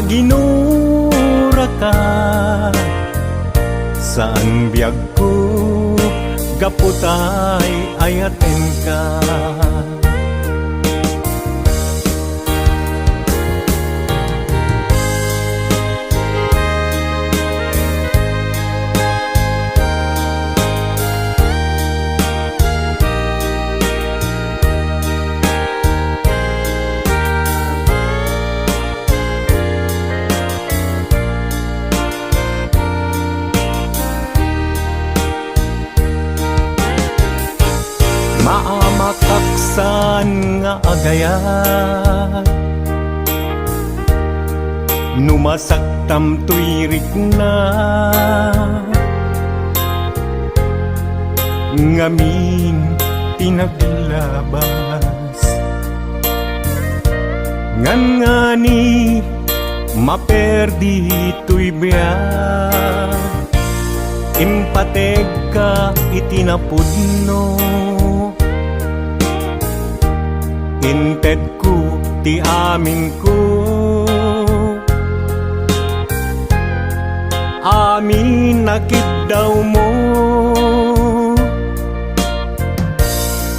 aginura ka. Saan biyag ko gaputay ayaten ka. Maamakaksan nga agayat, numasaktam tuirik na, ngamin pinaglabas. Ngan ngani maperdi tuy biya, impateg ka itinapudno. Inted ko ti amin ko, amin nakit daw mo.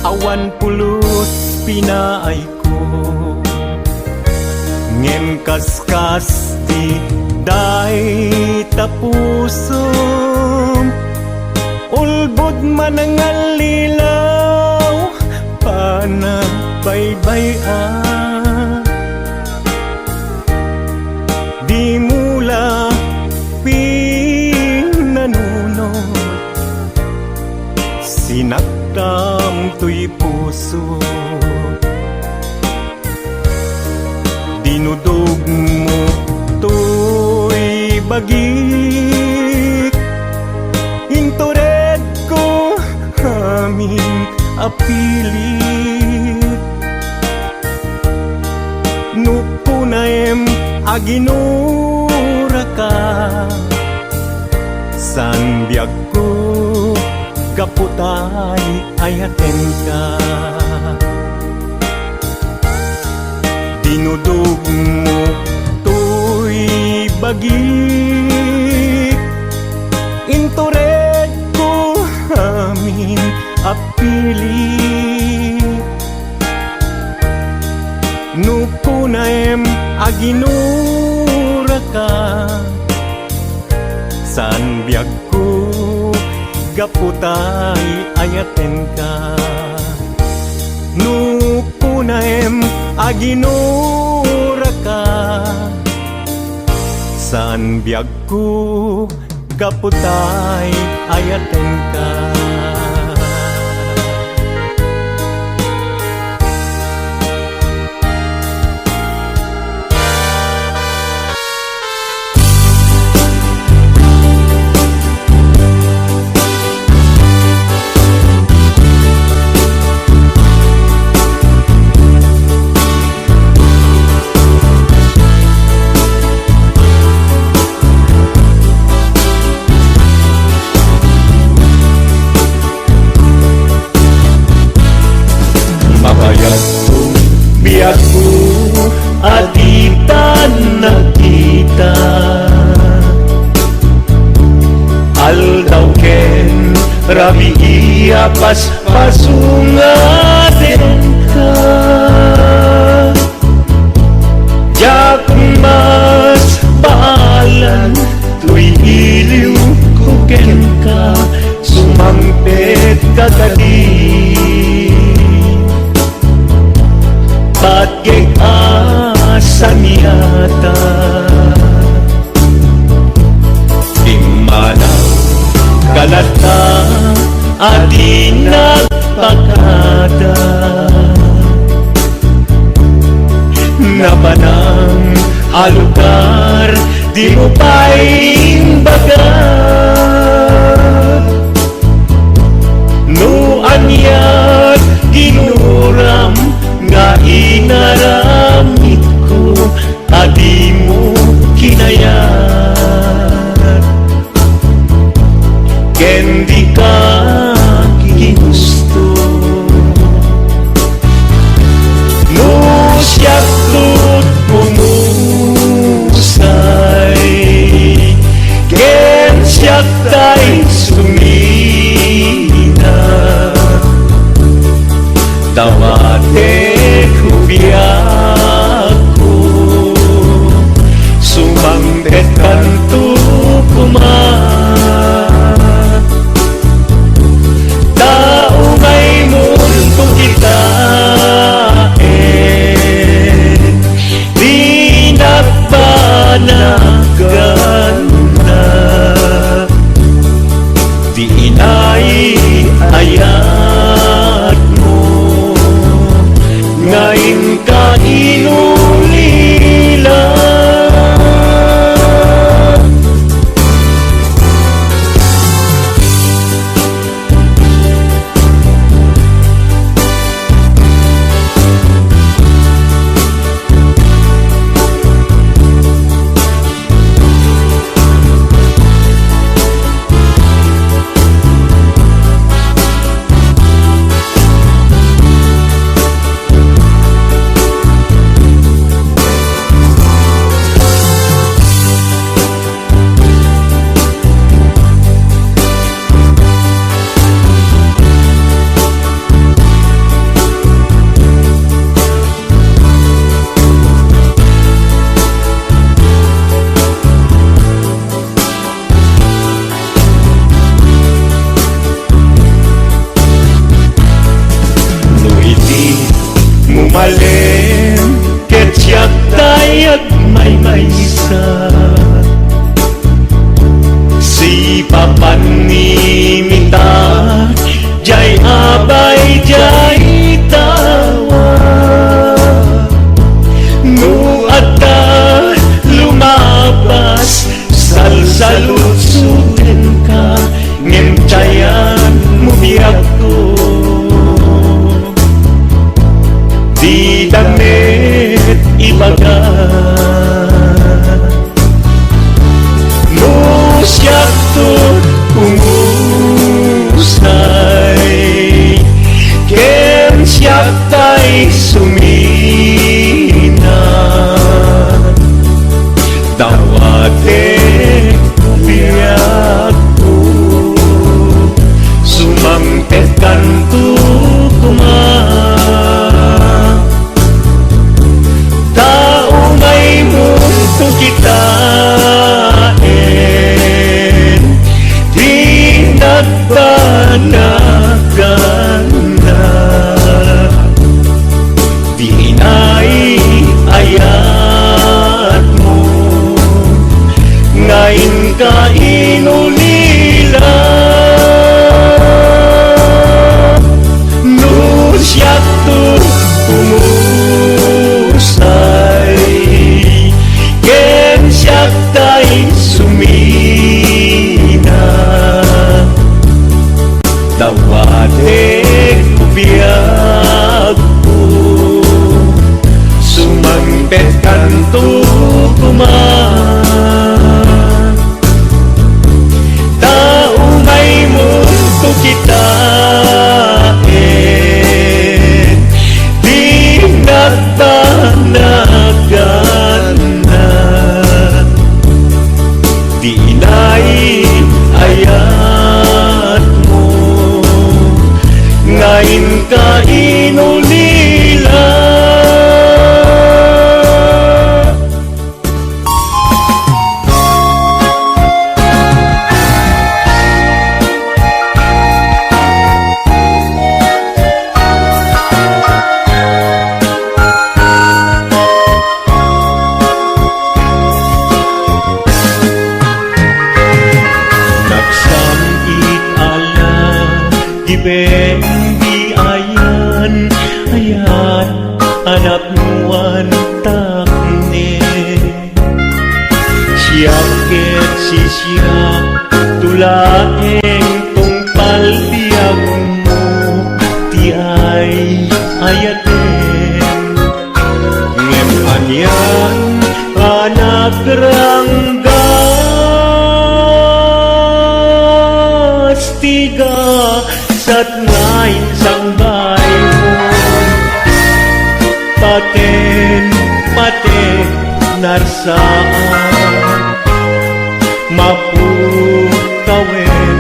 Awan pulos pinaay ko, ngem kaskas ti day tapusum. Ulbod man ang alilaw, panagbaybay-an. Di mula pinanunod, sinaktam to'y puso. Dinudog mo to'y bagik, intured ko aming apilit. Nupunaem aginura ka, san biyag ko gaputay ayaten ka. Dinudog mo to'y bagik, intured ko amin apilit. Nupunaem aginura ka, san biyag ko gaputay ayaten ka. Nupunaem aginura ka, san biyag ko gaputay ayaten ka. Biyag ko atitan nakita, aldaw ken rabi iya pasungaten ka. Jak mas balan tuy iliw ko ken ka, sumangpet kagadi. Bagay asan yata, di mana kalata adi nagpakada. Nabanang alugar di mo pa'y bagat. No anyat ginuram nga inaramit ko, adi mo kinayat. Ken di ka ginusto, no siyak tut pumus Dawate kubiyaku sumangdet kantu kuma tao may mundo kita di nagpanagan na di inay ayat mo ngayon ka inulila. Mumalim, ketyak tayag may isa si papanimita jay abay jay tawa nu ada lumabas salsalutsutin ka ngemcayan mubiyak ko di damit ibaga musyak to umusay ken siyak tay sumina dawate biyak ko sumangpet kantu kuma kita di nagpanagan na di inay ayat mo ngayon ka inulila nusyak to umusay ken siyak tay sumina dawate kubiyak ko sumangpet kanto kuma tao may mundo kita di nagpanagan di inay ayat mo ngayon ka inulila. Gibeng di ayan ayat anak nuan takne siyak ket si siyak tulaeng tungpal biyak mo ti ay ayaten ngem anyan anak ranggas tiga sat ngayon sang bayon paten narsaan mapukawen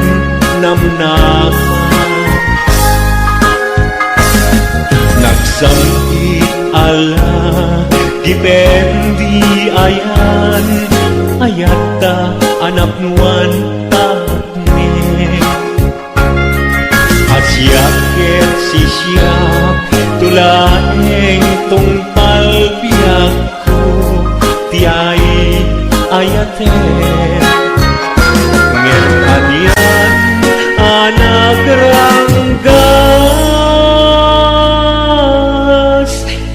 namnakan Nagsamit ala Dipendi ayan Ayata anak nuan takne Asyaket sisyak Tulaeng tungpal biyak ko Tiay ayaten Ngel adian anak ranggas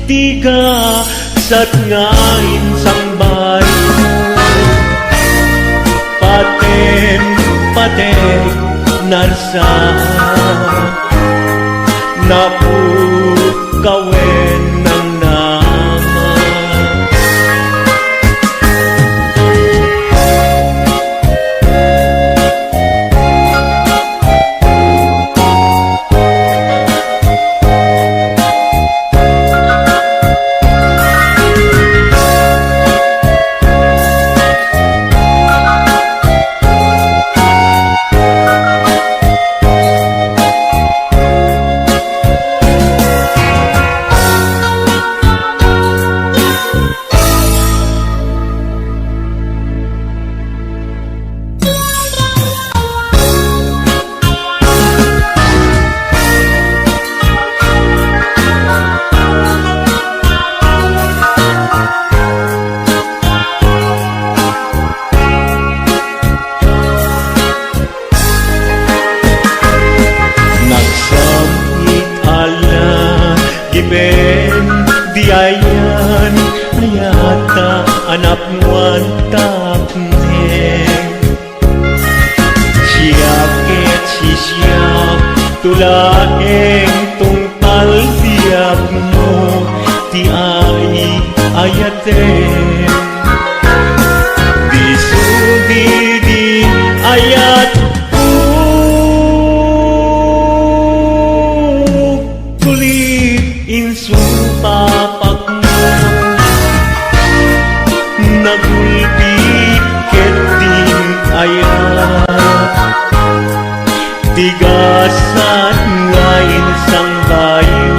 Tiga sat ngain sang bayo Paten narsa Napukawen ng nama Di ayan ayata anak muan takne Siyaket sisyak tulaeng tungpal biyak mo Ti ay ayaten Di sudi di ayat Insupapak mo Nagulpi keting ayat Tigasan ngain sang bayo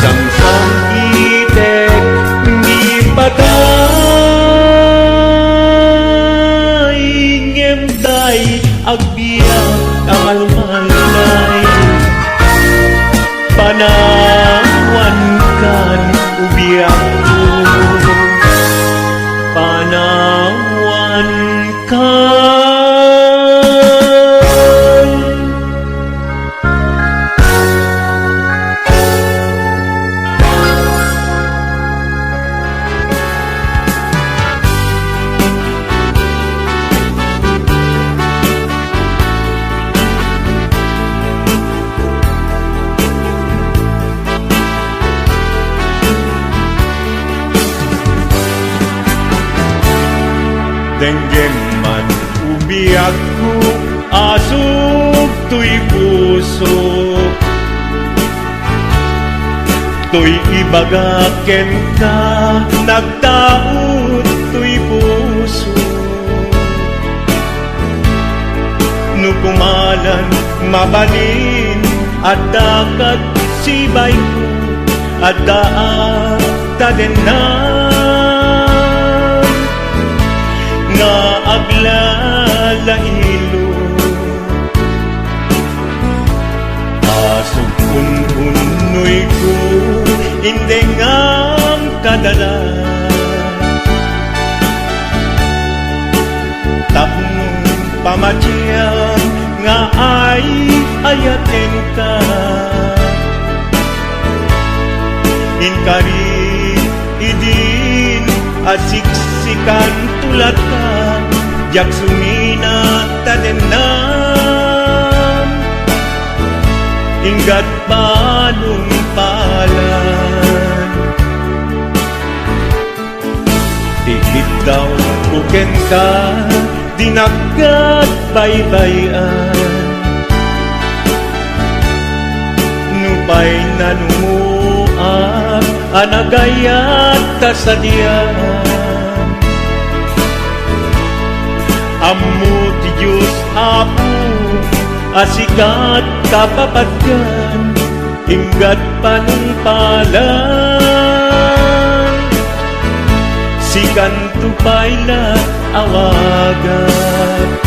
Sang itek di patay Ngemday agbiyak amalmalay Panawan kan ubiyak ko Panawan kan Denggem man ubiyak ko asuk tuy puso Tuy ibagaken ka nagtaot tuy puso Nukumalan mabalin at dakat sibay ko At daat tadenan Nga aglalailo Asog kun-unoy ko Hindi ngam kadala Tapong pamatyan Nga ay ayaten ka Inkari idin asiksikan tulat ka Jak sumina tadenam Inggat panumpalan Dikit daw buken ka Dinagat baybayan Nupay nanumuan Anagayat kasadian Ammo ti Diyos Apo asikat kapapatgan, inggat panumpalan, sikan tupayla awagan.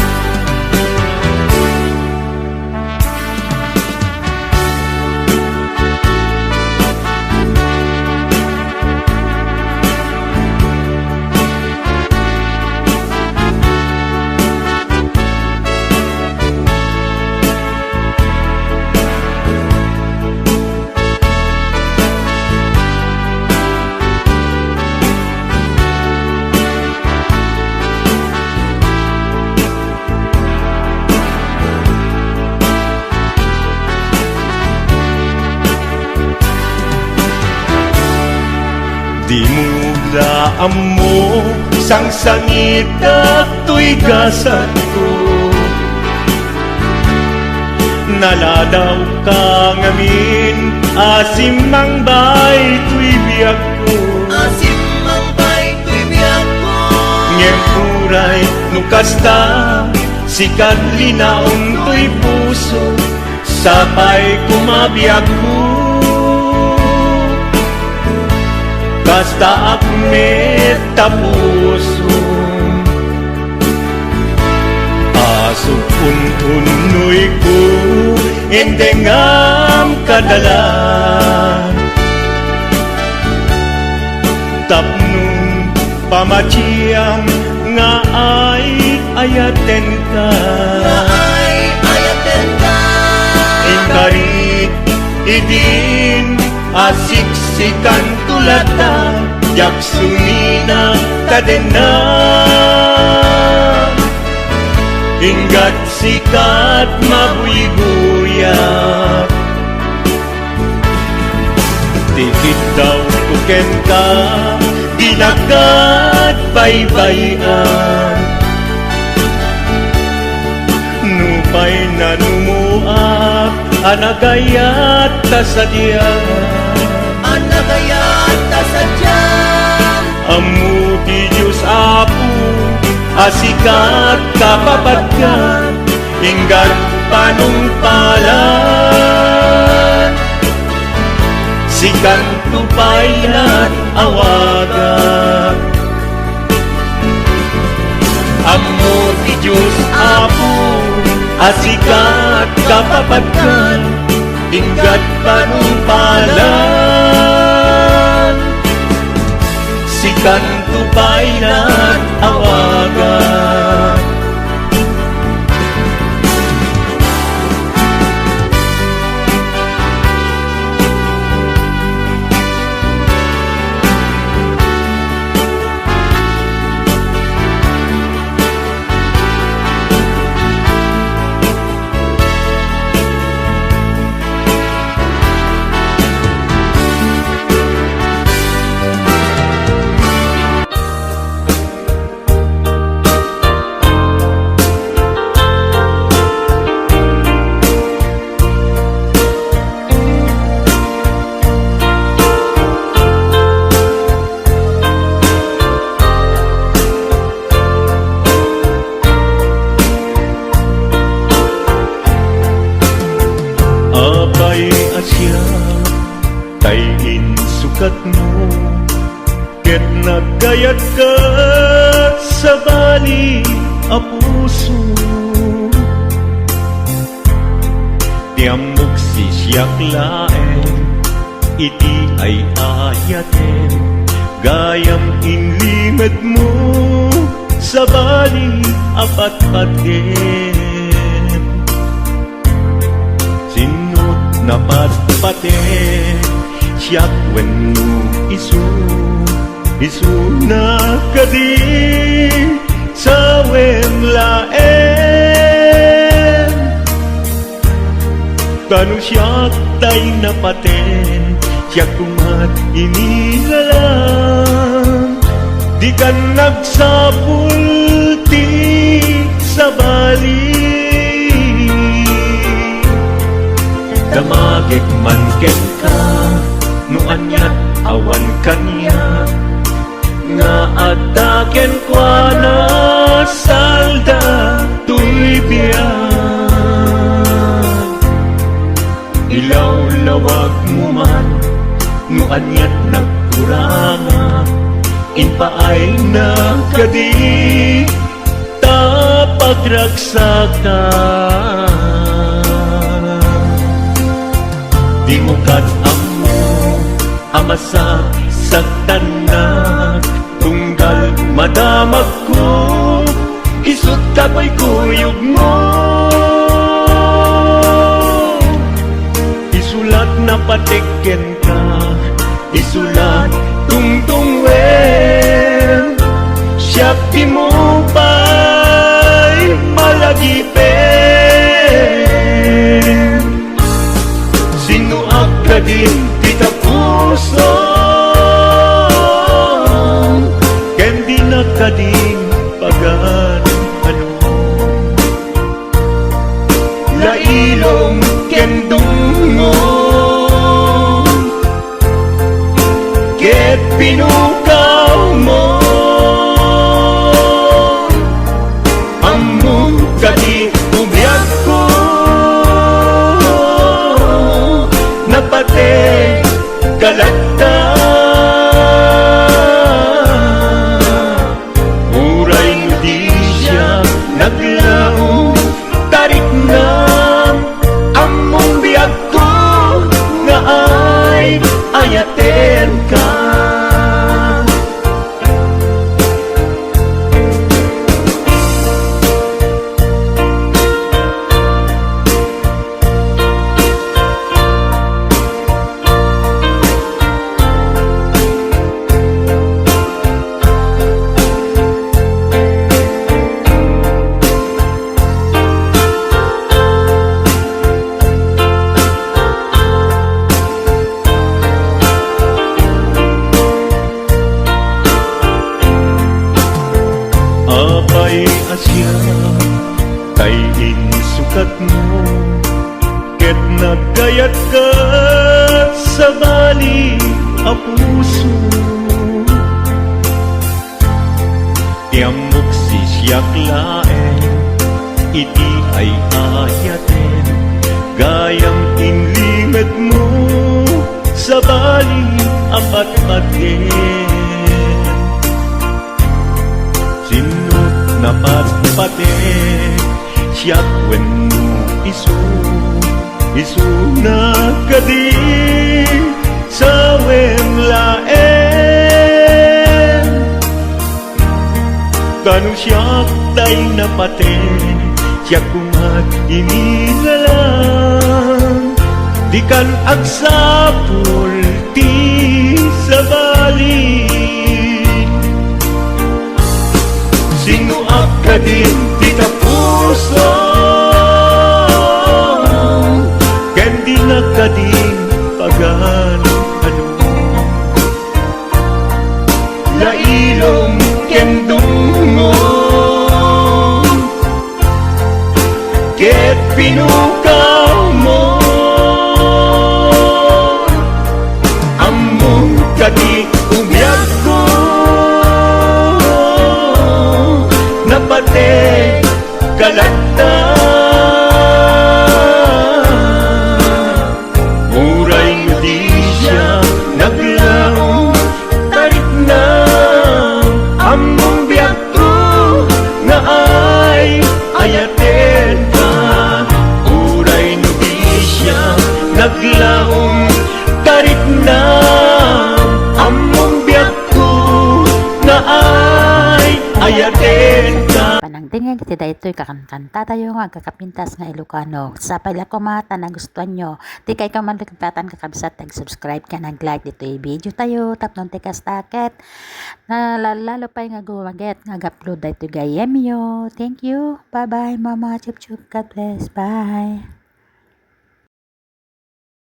Di mula amo sang sangit at to'y gasat ko, naladaw ka ngamin asim mang bay to'y biyak ko, asim mang bay to'y biyak ko. ngem puray nukasta sikat linaon to'y puso, sapay kumabiyak ko. Basta akmet tapuso, asok untunoy ko, endengam kadalan. Tapnong pamaciyam nga ay ayaten ka, Nga ay ayaten ka. Inkarit idin asiksikan tulata, yaksumina kadena, inggat sikat mabuiguyak. Tikit daw tuken ka, dinagat baybayan, nupay na numuak, anagayat tasadyan. Anagayat tasadyan. Amu di Diyos Apo, asikat kapapatgan, inggat panumpalan, sikan tupaylan awagan. Amu di Diyos Apo, asikat kapapatgan, inggat panumpalan, sikan tupaylan awagan. Abay asya, tayin sukat mo, ket nagkayat ka sa bali a puso. Tiamok sisyak laeng, iti ay ayaten, gayam inlimad mo sa bali apat paten. Sinot na patpaten, siyak wenno isu na kadi sa wemlaen. Tanu siyak tay napaten, siyak kumat inilalang, di ka nagsapulti sa bali. Damagik man ken ka, no anyat awan kanya, nga ataken kwa na salda tuy biyak. anyat nagkuranga inpaay na kadi tapagragsakan di mo amo amasa saktan na tunggal madamag ko isut kapoy kuyog mo isulat na patiken ka isulat tungtung wen siyak di mo pa'y malagipin sinuak ka din kita puso ken di na ka din pagan ano lailong ken dungo ket pinukaw mo among kadi umiyag ko napate kalagta uray mo di siya naglaong tarik na among biyag ko nga ay ayaten ka apay asya kay insukat mo ket nagkayat ka sa bali a puso tiamok si siyak laeng iti ay ayaten gayang inlimed mo sa bali apat paten sinut napatpate siyak wenno isu na kadi sa wemlaen kanu siyak day napate siyak kumat inilalang di kan agsapul ti sa bali sinuak ka din kita puso ken di na ka din pagan ano lailong ken dungo ket pinukaw mo among kadi umiyag ko napate kalagta uray mo di siya naglaong tarik na among biyag ko na ay ayaten ka uray mo di siya naglaong tarik na among biyag ko na ay ayaten ka Panangtin nga giti daytoy kakanta tayo nga kakapintas nga Ilocano. Sa pala ko mata na gustuhan nyo, di kay ka man kakapatan kakabsat, tag-subscribe ka, nag-like dito video tayo, tapnon ti kastaket, na lalo pa nga gumaget, nga upload daytoy gayem yo. Thank you, bye bye mama, chup chup, God bless, bye.